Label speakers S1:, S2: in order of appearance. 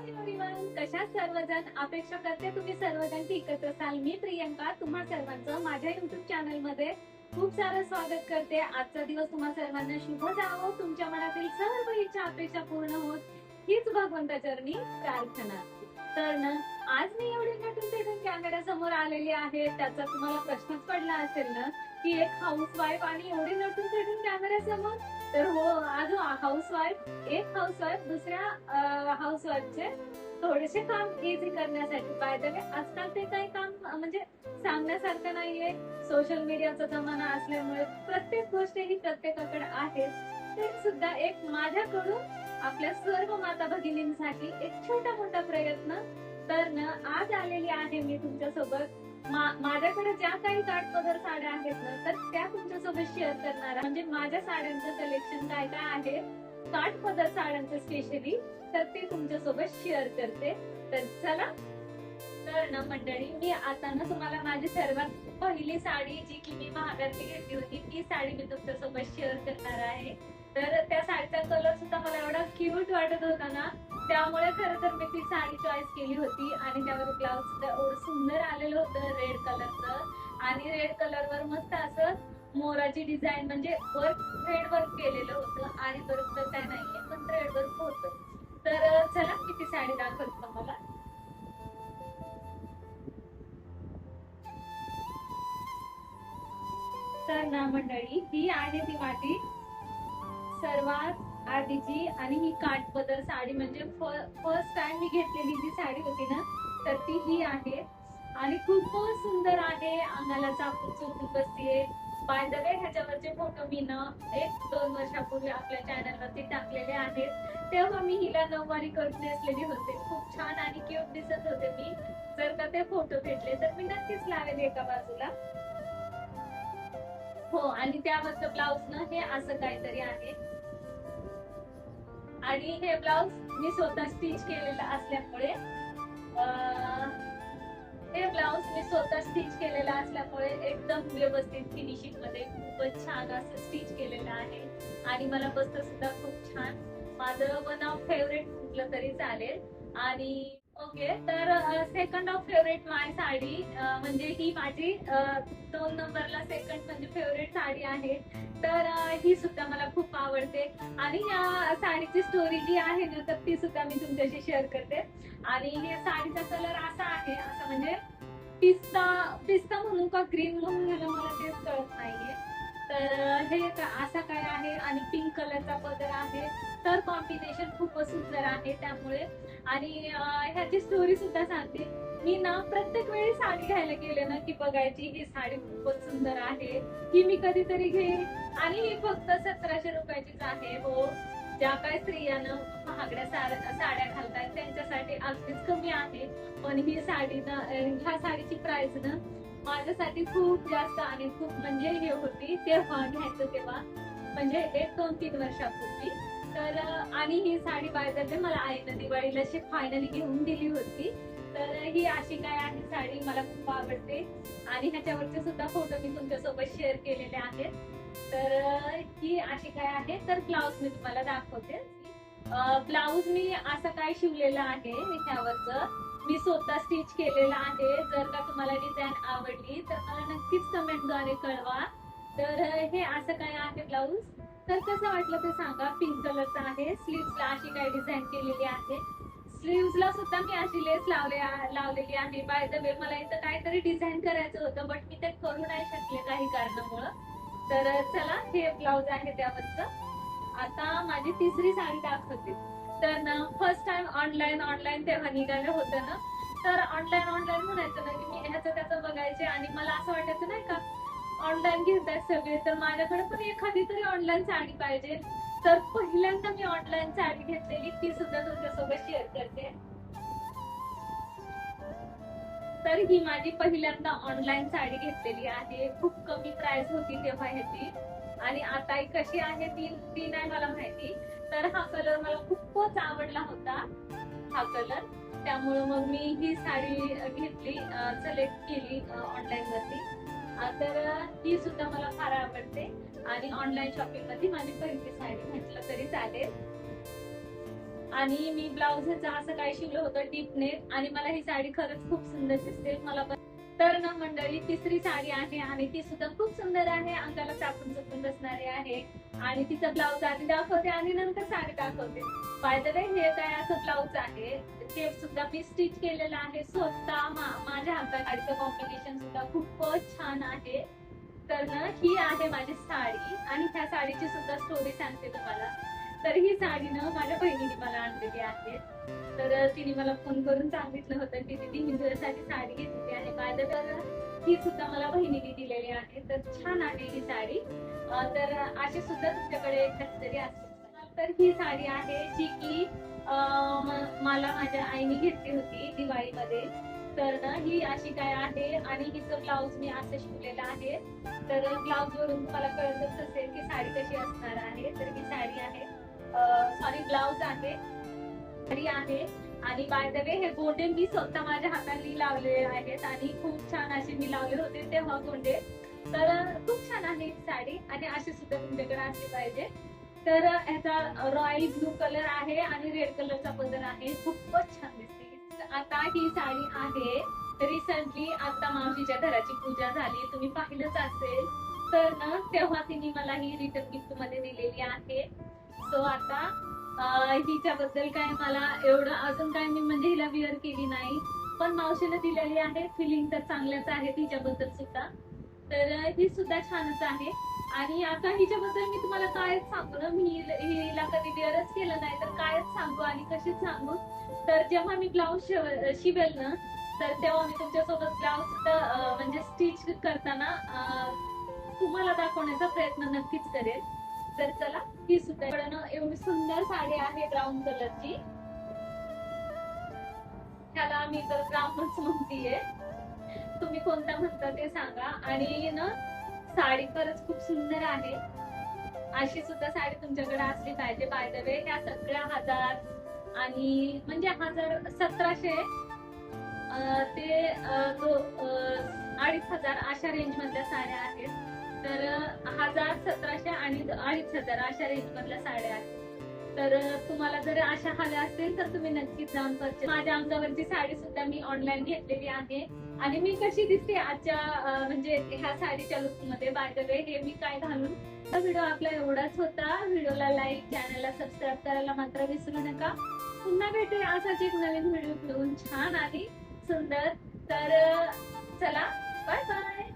S1: Everyone, कशा सर्वजण? अपेक्षा करते तुम्ही सर्वजण ठीकच असाल. मी प्रियंका तुम्हा सर्वांचं माझ्या युट्यूब चॅनल मध्ये खूप सारं स्वागत करते. आजचा दिवस तुम्हा सर्वांना शुभ जावो, तुमच्या मनातील सर्व इच्छा अपेक्षा पूर्ण होत हीच भगवंताचरणी प्रार्थना. तर ना, आज मी एवढी नटून थटून कॅमेरा समोर आलेली आहे. त्याचा तुम्हाला प्रश्नच पडला असेल ना की एक हाऊसवाईफ आणि एवढी नटून थटून कॅमेरा समोर. तर हो, आज एक हाऊसवाईफ दुसऱ्या हाऊसवाईफचे थोडेसे काम इझी करण्यासाठी. बाय द वे, आजकाल ते काही काम म्हणजे सांगण्यासारखं नाहीये. सोशल मीडियाचा जमाना असल्यामुळे प्रत्येक गोष्ट ही प्रत्येकाकडे आहे. ते सुद्धा एक माझ्याकडून आपल्या सर्व माता भगिनींसाठी एक छोटा मोठा प्रयत्न. तर ना, आज आलेली आहे मी तुमच्यासोबत. माझ्याकडे ज्या काही काठपदर साड्या आहेत ना, तर त्या तुमच्यासोबत शेअर करणार. म्हणजे माझ्या साड्यांचं कलेक्शन काय काय आहे काठपदर साड्यांचं स्पेशली, तर ते तुमच्यासोबत शेअर करते. तर चला. तर ना मंडळी, मी आता ना तुम्हाला माझी सर्वात पहिली साडी जी की मी महागातली घेतली होती ती साडी मी तुमच्यासोबत शेअर करणार आहे. तर त्या साडीचा कलर सुद्धा मला एवढा क्यूट वाटत होता ना, त्यामुळे खरं तर मी ती साडी चॉईस केली होती. आणि त्यावर ब्लाउज सुद्धा एवढं सुंदर आलेलं होतं रेड कलरचं. आणि रेड कलरवर मस्त असं मोराची डिझाईन म्हणजे वर्क, थ्रेड वर्क केलेलं होतं. आणि वर्क तर काय नाहीये, पण थ्रेड वर्क होतं. तर चला, मी ती साडी दाखवते तुम्हाला. तर ना मंडळी, ही आहे ती माझी सर्वात आधीची आणि ही काठपदर साडी. म्हणजे फर्स्ट टाइम मी घेतलेली जी साडी होती ना, तर ती ही आहे. आणि खूप सुंदर आहे, अंगाला चापून चोपून बसतीये. बाय द वे, ह्याच्यावरचे फोटो मी ना 1-2 वर्षापूर्वी आपल्या चॅनलवरती टाकलेले आहेत. तेव्हा मी हिला नऊवारी करून नेसलेली होते. खूप छान आणि क्यूट दिसत होते मी. जर का ते फोटो भेटले तर मी नक्कीच लावेल एका बाजूला. हो, आणि त्यावरचं ब्लाउज ना हे असं काहीतरी आहे. आणि हे ब्लाउज मी स्वतः स्टिच केलेलं असल्यामुळे एकदम व्यवस्थित फिनिशिंग मध्ये खूपच छान असं स्टिच केलेलं आहे. आणि मला बसतं सुद्धा खूप छान. माझं वन ऑफ फेवरेट म्हटलं तरी चालेल. आणि ओके, तर सेकंड ऑफ फेवरेट माय साडी म्हणजे ही माझी 2 नंबरला सेकंड म्हणजे फेवरेट साडी आहे. तर ही सुद्धा मला खूप आवडते. आणि या साडीची स्टोरी जी आहे ना, तर ती सुद्धा मी तुमच्याशी शेअर करते. आणि या साडीचा कलर असा आहे, असं म्हणजे पिस्ता पिस्ता म्हणून का ग्रीन म्हणून ह्याला मला तेच कळत नाहीये. तर हे असा काय आहे. आणि पिंक कलरचा पदर आहे. तर कॉम्बिनेशन खूपच सुंदर आहे त्यामुळे. आणि ह्याची स्टोरी सुद्धा सांगते. मी ना प्रत्येक वेळी साडी घ्यायला गेले ना की बघायची ही साडी खूपच सुंदर आहे, ही मी कधीतरी घेईन. आणि ही फक्त 1700 रुपयाचीच आहे. हो, ज्या काही स्त्रियांना महागड्या साड्या घालतात त्यांच्यासाठी अगदीच कमी आहे. पण ही साडी ना, ह्या साडीची प्राइस ना माझ्यासाठी खूप जास्त आणि खूप म्हणजे हे होती तेव्हा घ्यायचं तेव्हा, म्हणजे 1-2-3 वर्षापूर्वी. तर आणि ही साडी बायदरने मला आईनं दिवाळीला फायनली घेऊन दिली होती. तर ही अशी काय आहे साडी, मला खूप आवडते. आणि ह्याच्यावरचे सुद्धा फोटो मी तुमच्यासोबत शेअर केलेले आहेत. तर ही अशी काय आहे. तर ब्लाउज मी तुम्हाला दाखवते. ब्लाउज मी असं काय शिवलेलं आहे ह्यावरचं, मी स्वतः स्टिच केलेलं आहे. जर का तुम्हाला डिझाईन आवडली तर मला नक्कीच कमेंटद्वारे कळवा. तर हे असं काय आहे ब्लाउज. तर कसं वाटलं ते सांगा. पिंक कलरचा आहे. स्लीव्सला अशी काय डिझाईन केलेली आहे. स्लीव्सला सुद्धा मी अशी लेस लावलेली आहे. बाय द वे, मला इथं काहीतरी डिझाईन करायचं होतं, बट मी ते करू नाही शकले काही कारणामुळं. तर चला, हे ब्लाउज आहे त्यावरचं. आता माझी तिसरी साडी दाखवते. तर ना, फर्स्ट टाइम ऑनलाईन तेव्हा निघालं होतं ना, तर ऑनलाईन म्हणायचं ना की मी ह्याचं त्याचं बघायचे. आणि मला असं वाटायचं नाही का, ऑनलाईन घेतात सगळे, तर माझ्याकडे पण एखादी तरी ऑनलाईन साडी पाहिजे. तर पहिल्यांदा मी ऑनलाईन साडी घेतलेली, ती सुद्धा तुमच्यासोबत शेअर करते. तर ही माझी पहिल्यांदा ऑनलाईन साडी घेतलेली आहे. खूप कमी प्राइस होती तेव्हा ह्याची. आणि आता कशी आहे ती नाही मला माहिती. तर हा कलर मला खूपच आवडला होता, हा कलर. त्यामुळे मग मी ही साडी घेतली, सिलेक्ट केली ऑनलाईन वरती. तर ही सुद्धा मला फार आवडते. आणि ऑनलाईन शॉपिंग मध्ये माझी पहिली साडी म्हटलं तरी चालेल. आणि मी ब्लाउज असं काय शिवलं होतं डीप नेक आणि मला ही साडी खरंच खूप सुंदर दिसते मला पण. तर ना मंडळी, तिसरी साडी आहे आणि ती सुद्धा खूप सुंदर आहे, अंगाला चापून चपून बसणारी आहे आणि तिचा ब्लाउज आधी दाखवते आणि नंतर साडी दाखवते. बाय द वे, हे काय असं ब्लाउज आहे ते सुद्धा मी स्टिच केलेलं आहे स्वतः. माझ्या हातात साडीचं कॉम्बिनेशन सुद्धा खूपच छान आहे. तर ना ही आहे माझी साडी आणि ह्या साडीची सुद्धा स्टोरी सांगते तुम्हाला. तर ही साडी ना माझ्या बहिणीने मला आणलेली आहे. तर तिने मला फोन करून सांगितलं होतं की दीदी मी तुझ्यासाठी साडी घेतलेली आहे. बाय द वे, ही सुद्धा मला बहिणीने दिलेली आहे. तर छान आहे ही साडी. तर अशी सुद्धा तुमच्याकडे कधीतरी असते. तर ही साडी आहे जी की मला माझ्या आईने घेतली होती दिवाळीमध्ये. तर ना ही अशी काय आहे आणि हिचं ब्लाउज मी असं शिवलेलं आहे. तर ब्लाउज वरून तुम्हाला कळतच असेल की साडी कशी असणार आहे. तर ही साडी आहे, सॉरी ब्लाउज आहे, साडी आहे. आणि बाय द वे, हे गोंडे मी स्वतः माझ्या हाताने लावलेले आहेत आणि खूप छान असे मी लावले होते तेव्हा गोंडे. तर खूप छान आहे ही साडी आणि अशी सुद्धा तुमच्याकडे असली पाहिजे. तर ह्याचा रॉयल ब्लू कलर आहे आणि रेड कलरचा पदर आहे, खूपच छान दिसते. आता ही साडी आहे, रिसेंटली आता मावशीच्या घराची पूजा झाली, तुम्ही पाहिलंच असेल. तर ना तेव्हा तिने मला ही रिटर्न गिफ्ट मध्ये दिलेली आहे. सो आता हिच्याबद्दल काय मला एवढं अजून काय मी म्हणजे हिला विअर केली नाही, पण मावशीला दिलेली आहे. फिलिंग तर चांगल्याच आहे तिच्याबद्दल सुद्धा. तर ही सुद्धा छानच आहे. आणि आता हिच्याबद्दल मी तुम्हाला कायच सांगू ना, मी हिला कधी वेअरच केलं नाही तर कायच सांगू आणि कशीच सांगू. तर जेव्हा मी ब्लाउज शिवेल ना, तर तेव्हा मी तुमच्यासोबत ब्लाउज सुद्धा म्हणजे स्टिच करताना तुम्हाला दाखवण्याचा प्रयत्न नक्कीच करेल. तर चला, ही सुद्धा एवढी सुंदर साडी आहे ब्राऊन कलरची. ह्याला मी तर ब्राऊनच म्हणतीये, तुम्ही कोणता म्हणता ते सांगा. आणि ना साडी खरंच खूप सुंदर आहे. अशी सुद्धा साडी तुमच्याकडे असली पाहिजे. बाय द वे, ह्या सगळ्या 1000 आणि म्हणजे 1700 ते 2500 अशा रेंज मधल्या साड्या आहेत. तर 1000, 1700 आणि 2500 अशा रेंज मधल्या साड्या आहेत. तर तुम्हाला जर अशा हव्या असतील तर तुम्ही नक्कीच जाऊन परचेस. माझ्या अंगावरची साडी सुद्धा मी ऑनलाईन घेतलेली आहे. आणि मी कशी दिसते आजच्या म्हणजे ह्या साडीच्या लुक मध्ये, बाय द वे, हे मी काय घालून. व्हिडिओ आपला एवढाच होता. व्हिडिओला लाईक, चॅनलला सबस्क्राईब करायला मात्र विसरू नका. पुन्हा भेटूया असाच एक नवीन व्हिडिओ घेऊन, छान आणि सुंदर. तर चला, बाय बाय.